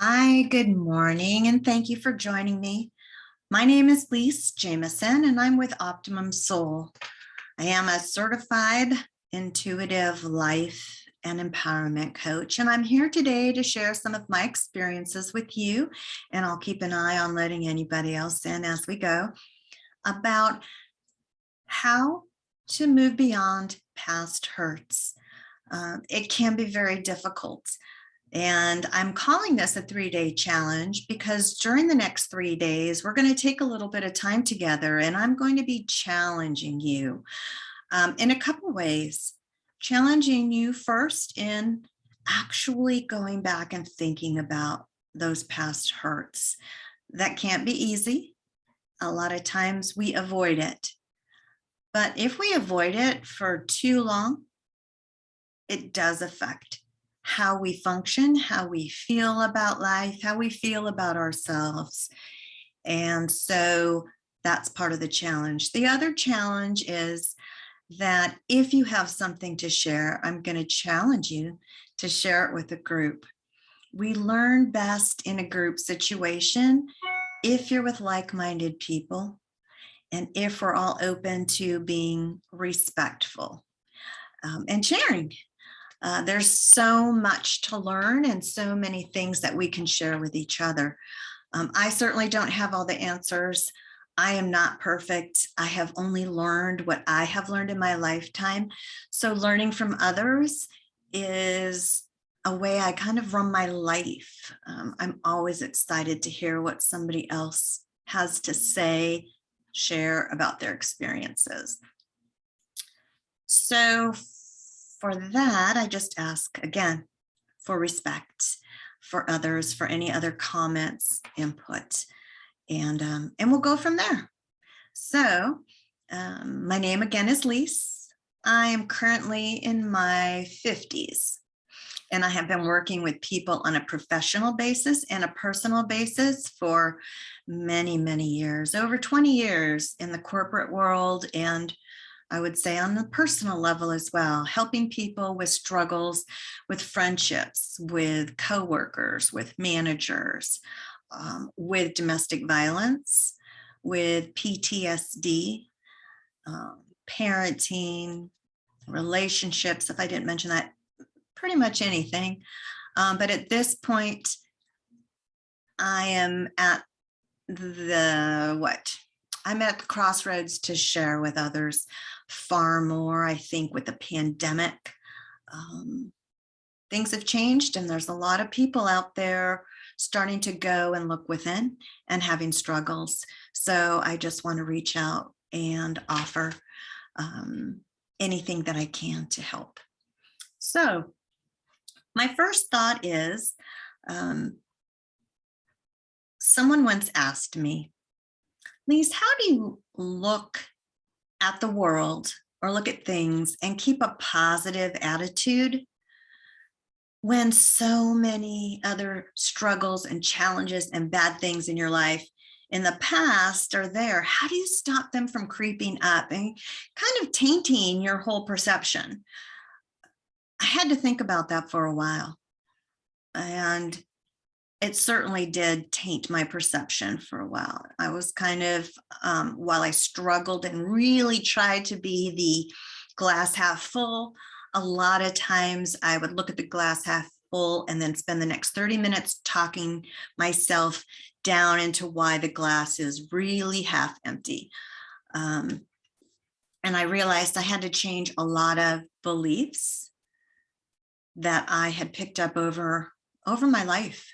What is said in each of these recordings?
Hi, good morning, and thank you for joining me. My name is Lise Jameson, and I'm with Optimum Soul. I am a certified intuitive life and empowerment coach, and I'm here today to share some of my experiences with you, and I'll keep an eye on letting anybody else in as we go, about how to move beyond past hurts. It can be very difficult. And I'm calling this a 3-day challenge because during the next 3 days, we're going to take a little bit of time together and I'm going to be challenging you in a couple ways. Challenging you first in actually going back and thinking about those past hurts. That can't be easy. A lot of times we avoid it. But if we avoid it for too long, it does affect how we function, how we feel about life, how we feel about ourselves. And so that's part of the challenge. The other challenge is that if you have something to share, I'm going to challenge you to share it with a group. We learn best in a group situation if you're with like-minded people and if we're all open to being respectful and sharing. There's so much to learn and so many things that we can share with each other. I certainly don't have all the answers. I am not perfect. I have only learned what I have learned in my lifetime. So learning from others is a way I kind of run my life. I'm always excited to hear what somebody else has to say, share about their experiences. So for that, I just ask again for respect for others, for any other comments, input, and we'll go from there. So my name again is Lise. I am currently in my 50s, and I have been working with people on a professional basis and a personal basis for many, many years, over 20 years in the corporate world, and I would say on the personal level as well, helping people with struggles, with friendships, with coworkers, with managers, with domestic violence, with PTSD, parenting, relationships, if I didn't mention that, pretty much anything. But at this point, I am at I'm at the crossroads to share with others far more. I think with the pandemic, things have changed and there's a lot of people out there starting to go and look within and having struggles. So I just want to reach out and offer anything that I can to help. So my first thought is, someone once asked me, Lise, how do you look at the world or look at things and keep a positive attitude when so many other struggles and challenges and bad things in your life in the past are there? How do you stop them from creeping up and kind of tainting your whole perception? I had to think about that for a while. And it certainly did taint my perception for a while. I was kind of, while I struggled and really tried to be the glass half full, a lot of times I would look at the glass half full and then spend the next 30 minutes talking myself down into why the glass is really half empty. And I realized I had to change a lot of beliefs that I had picked up over my life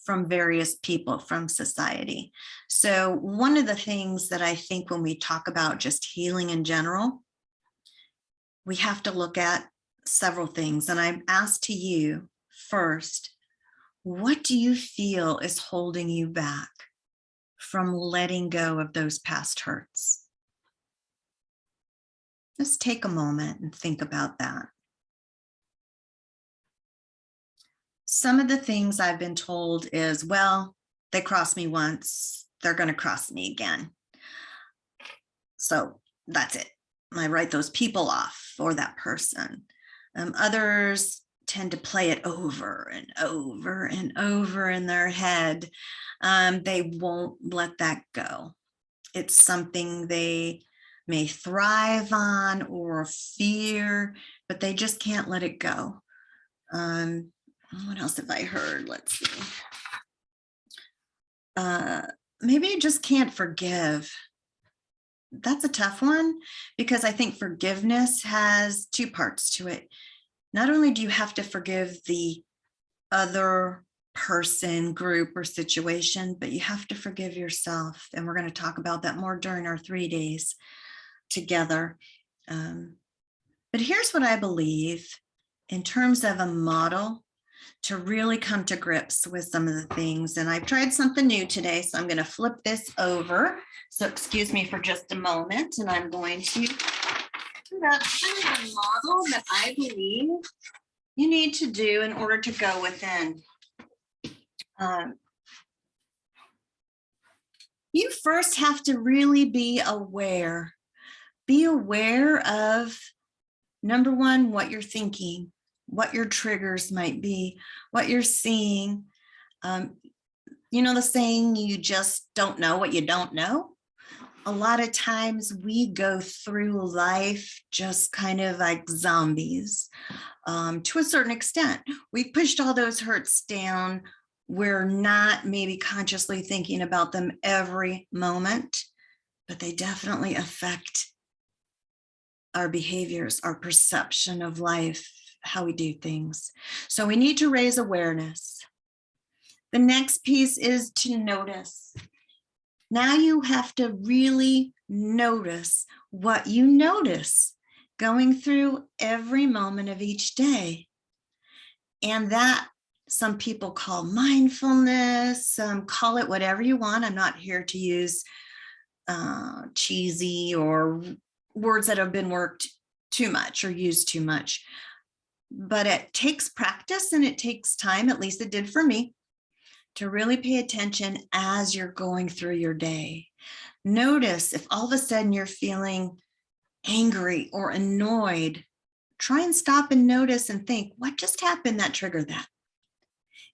from various people, from society. So one of the things that I think when we talk about just healing in general, we have to look at several things. And I'm asked to you first, what do you feel is holding you back from letting go of those past hurts? Just take a moment and think about that. Some of the things I've been told is, well, they crossed me once, they're going to cross me again. So that's it. I write those people off or that person. Others tend to play it over and over and over in their head. They won't let that go. It's something they may thrive on or fear, but they just can't let it go. What else have I heard? Let's see. Maybe you just can't forgive. That's a tough one because I think forgiveness has two parts to it. Not only do you have to forgive the other person, group, or situation, but you have to forgive yourself. And we're going to talk about that more during our 3 days together. But here's what I believe in terms of a model to really come to grips with some of the things. And I've tried something new today, so I'm going to flip this over. So excuse me for just a moment, and I'm going to put up kind of a model that I believe you need to do in order to go within. You first have to really be aware. Be aware of, number one, what you're thinking, what your triggers might be, what you're seeing. You know the saying, you just don't know what you don't know? A lot of times we go through life just kind of like zombies to a certain extent. We've pushed all those hurts down. We're not maybe consciously thinking about them every moment, but they definitely affect our behaviors, our perception of life, how we do things. So we need to raise awareness. The next piece is to notice. Now you have to really notice what you notice going through every moment of each day. And that some people call mindfulness, call it whatever you want. I'm not here to use cheesy or words that have been worked too much or used too much. But it takes practice and it takes time, at least it did for me, to really pay attention as you're going through your day. Notice if all of a sudden you're feeling angry or annoyed, try and stop and notice and think, what just happened that triggered that?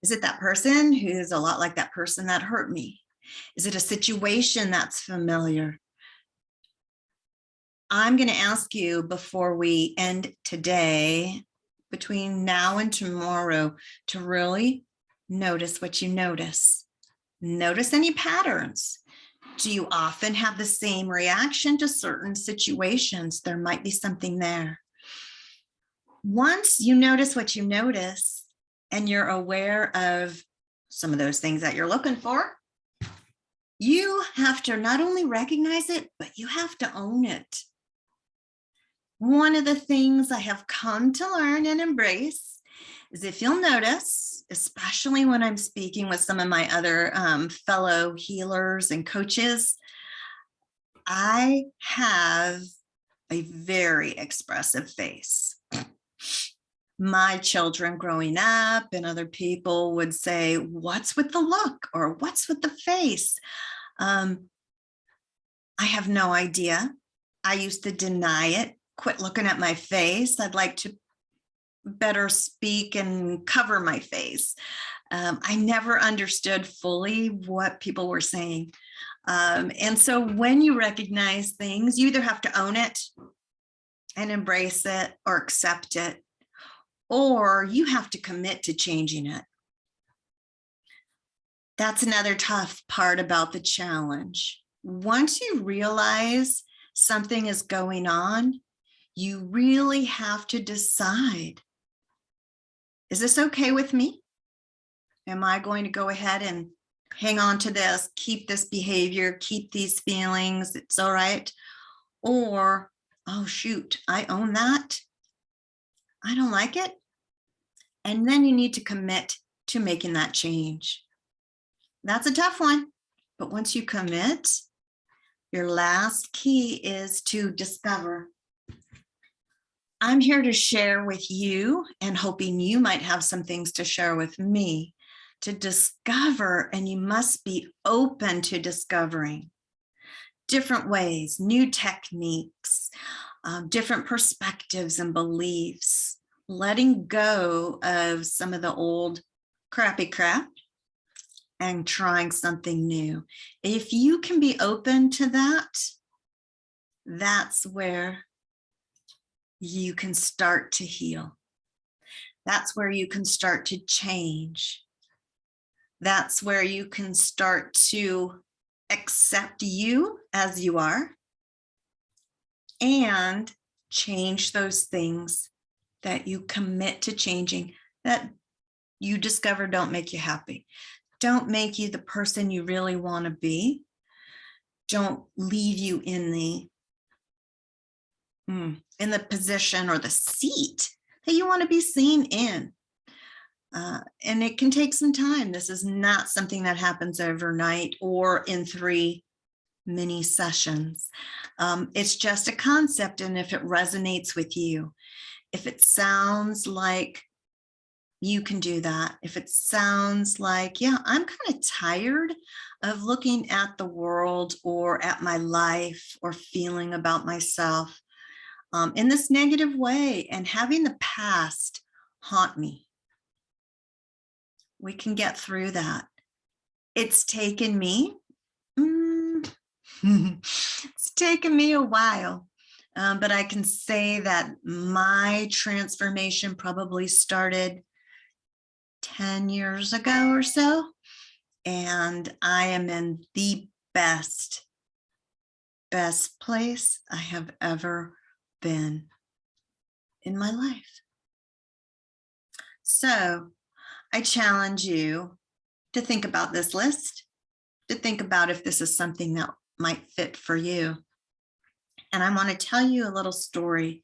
Is it that person who's a lot like that person that hurt me? Is it a situation that's familiar? I'm going to ask you before we end today, between now and tomorrow, to really notice what you notice. Notice any patterns. Do you often have the same reaction to certain situations? There might be something there. Once you notice what you notice and you're aware of some of those things that you're looking for, you have to not only recognize it, but you have to own it. One of the things I have come to learn and embrace is, if you'll notice, especially when I'm speaking with some of my other fellow healers and coaches, I have a very expressive face. My children growing up and other people would say, what's with the look or what's with the face? I have no idea. I used to deny it, quit looking at my face. I'd like to better speak and cover my face. I never understood fully what people were saying. And so when you recognize things, you either have to own it and embrace it or accept it, or you have to commit to changing it. That's another tough part about the challenge. Once you realize something is going on, you really have to decide, is this okay with me? Am I going to go ahead and hang on to this, keep this behavior, keep these feelings, it's all right? Or, oh shoot, I own that. I don't like it. And then you need to commit to making that change. That's a tough one, but once you commit, your last key is to discover. I'm here to share with you and hoping you might have some things to share with me, to discover, and you must be open to discovering different ways, new techniques, different perspectives and beliefs. letting go of some of the old crappy crap and trying something new. If you can be open to that, that's where you can start to heal. That's where you can start to change. That's where you can start to accept you as you are and change those things that you commit to changing that you discover don't make you happy, don't make you the person you really want to be, don't leave you in the position or the seat that you want to be seen in. And it can take some time. This is not something that happens overnight or in 3 mini sessions. It's just a concept. And if it resonates with you, if it sounds like you can do that, if it sounds like, yeah, I'm kind of tired of looking at the world or at my life or feeling about myself in this negative way and having the past haunt me, we can get through that. It's taken me, it's taken me a while, but I can say that my transformation probably started 10 years ago or so, and I am in the best place I have ever been in my life. So I challenge you to think about this list, to think about if this is something that might fit for you. And I want to tell you a little story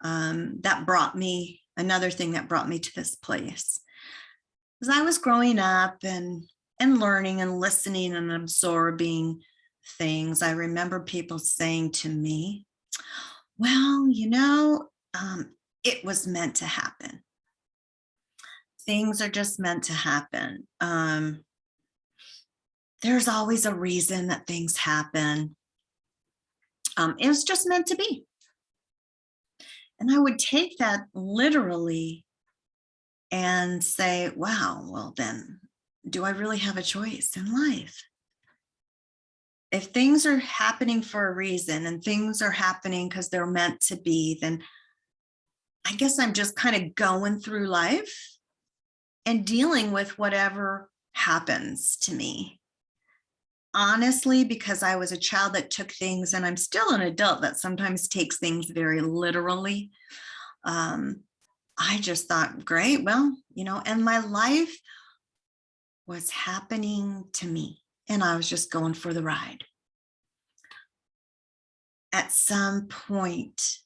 that brought me, another thing that brought me to this place. As I was growing up and learning and listening and absorbing things, I remember people saying to me, well, it was meant to happen. Things are just meant to happen. There's always a reason that things happen. It was just meant to be. And I would take that literally and say, wow, well then, do I really have a choice in life? If things are happening for a reason and things are happening because they're meant to be, then I guess I'm just kind of going through life and dealing with whatever happens to me. Honestly, because I was a child that took things, and I'm still an adult that sometimes takes things very literally. I just thought, great, well, and my life was happening to me, and I was just going for the ride. At some point,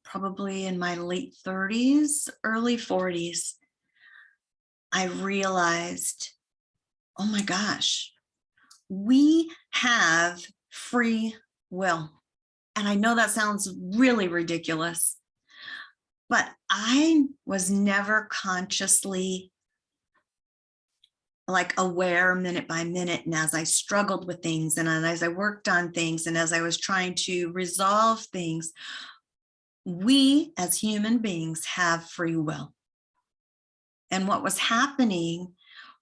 probably in my late 30s, early 40s, I realized, oh my gosh, we have free will. And I know that sounds really ridiculous, but I was never consciously aware minute by minute. And as I struggled with things and as I worked on things and as I was trying to resolve things, we as human beings have free will. And what was happening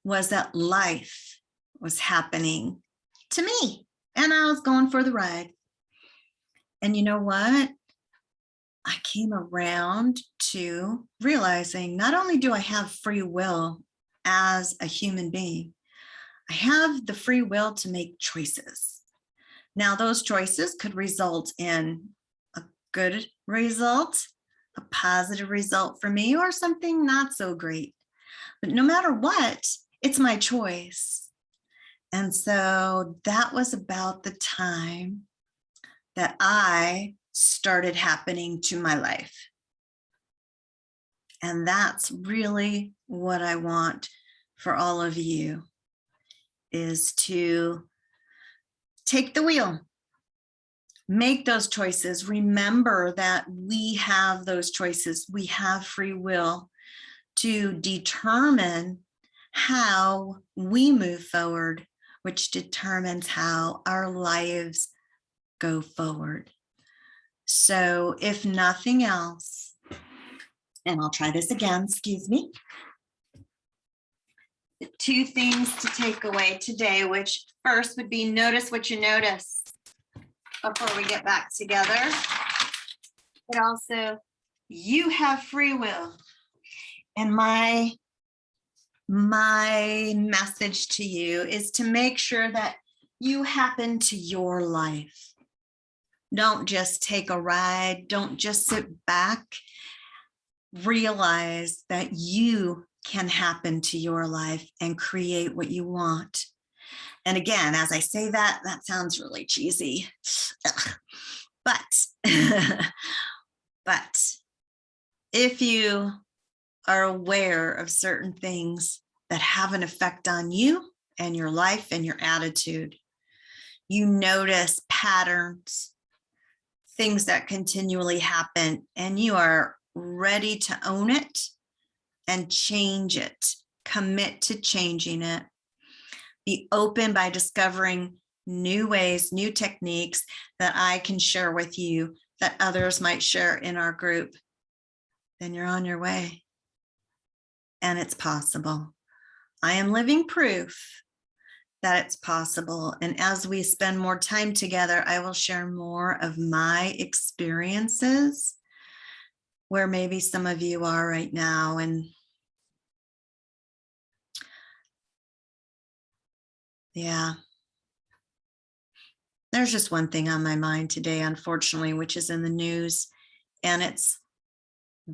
was that life was happening to me, and I was going for the ride. And you know what? I came around to realizing not only do I have free will as a human being, I have the free will to make choices. Now, those choices could result in a good result, a positive result for me, or something not so great. But no matter what, it's my choice. And so that was about the time that I started happening to my life. And that's really what I want for all of you, is to take the wheel, make those choices. Remember that we have those choices. We have free will to determine how we move forward, which determines how our lives go forward. So if nothing else, And I'll try this again, excuse me. The 2 things to take away today, which first would be notice what you notice before we get back together. But also, you have free will. And my message to you is to make sure that you happen to your life. Don't just take a ride. Don't just sit back. Realize that you can happen to your life and create what you want. And again, as I say that, that sounds really cheesy. But, but if you are aware of certain things that have an effect on you and your life and your attitude, you notice patterns, things that continually happen, and you are ready to own it and change it, commit to changing it, be open by discovering new ways, new techniques that I can share with you that others might share in our group, then you're on your way. And it's possible. I am living proof that it's possible. And as we spend more time together, I will share more of my experiences where maybe some of you are right now. And yeah, there's just one thing on my mind today, unfortunately, which is in the news, and it's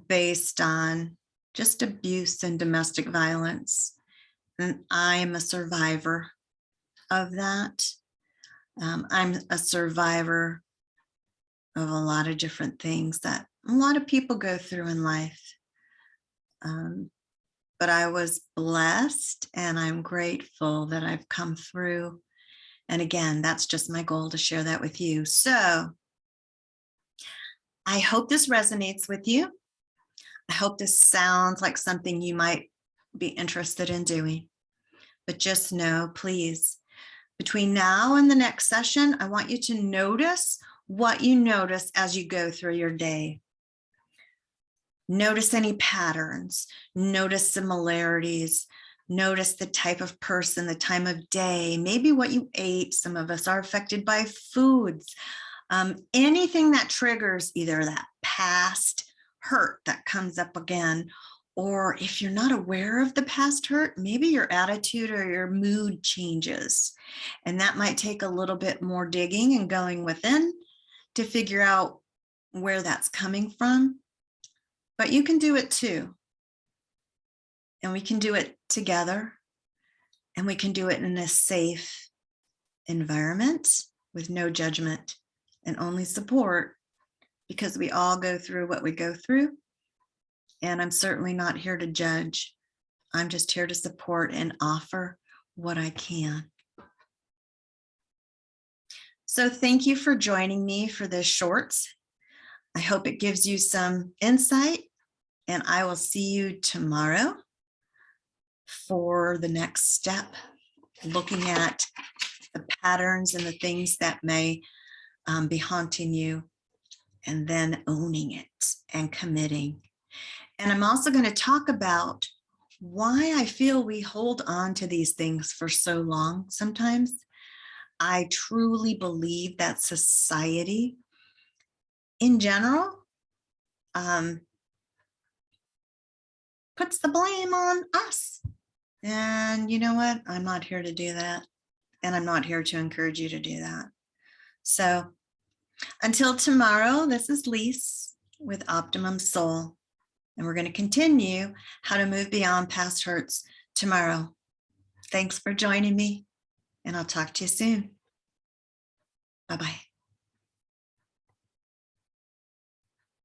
based on just abuse and domestic violence. And I'm a survivor of that. I'm a survivor of a lot of different things that a lot of people go through in life. But I was blessed and I'm grateful that I've come through. And again, that's just my goal to share that with you. So I hope this resonates with you. I hope this sounds like something you might be interested in doing. But just know, please, between now and the next session, I want you to notice what you notice as you go through your day. Notice any patterns, notice similarities, notice the type of person, the time of day, maybe what you ate. Some of us are affected by foods. Anything that triggers either that past hurt that comes up again, or if you're not aware of the past hurt, maybe your attitude or your mood changes. And that might take a little bit more digging and going within to figure out where that's coming from. But you can do it too. And we can do it together. And we can do it in a safe environment with no judgment and only support, because we all go through what we go through. And I'm certainly not here to judge. I'm just here to support and offer what I can. So thank you for joining me for this shorts. I hope it gives you some insight, and I will see you tomorrow for the next step, looking at the patterns and the things that may be haunting you, and then owning it and committing. And I'm also going to talk about why I feel we hold on to these things for so long sometimes. I truly believe that society in general puts the blame on us. And you know what? I'm not here to do that. And I'm not here to encourage you to do that. So until tomorrow, this is Lise with Optimum Soul. And we're going to continue how to move beyond past hurts tomorrow. Thanks for joining me, and I'll talk to you soon. Bye-bye.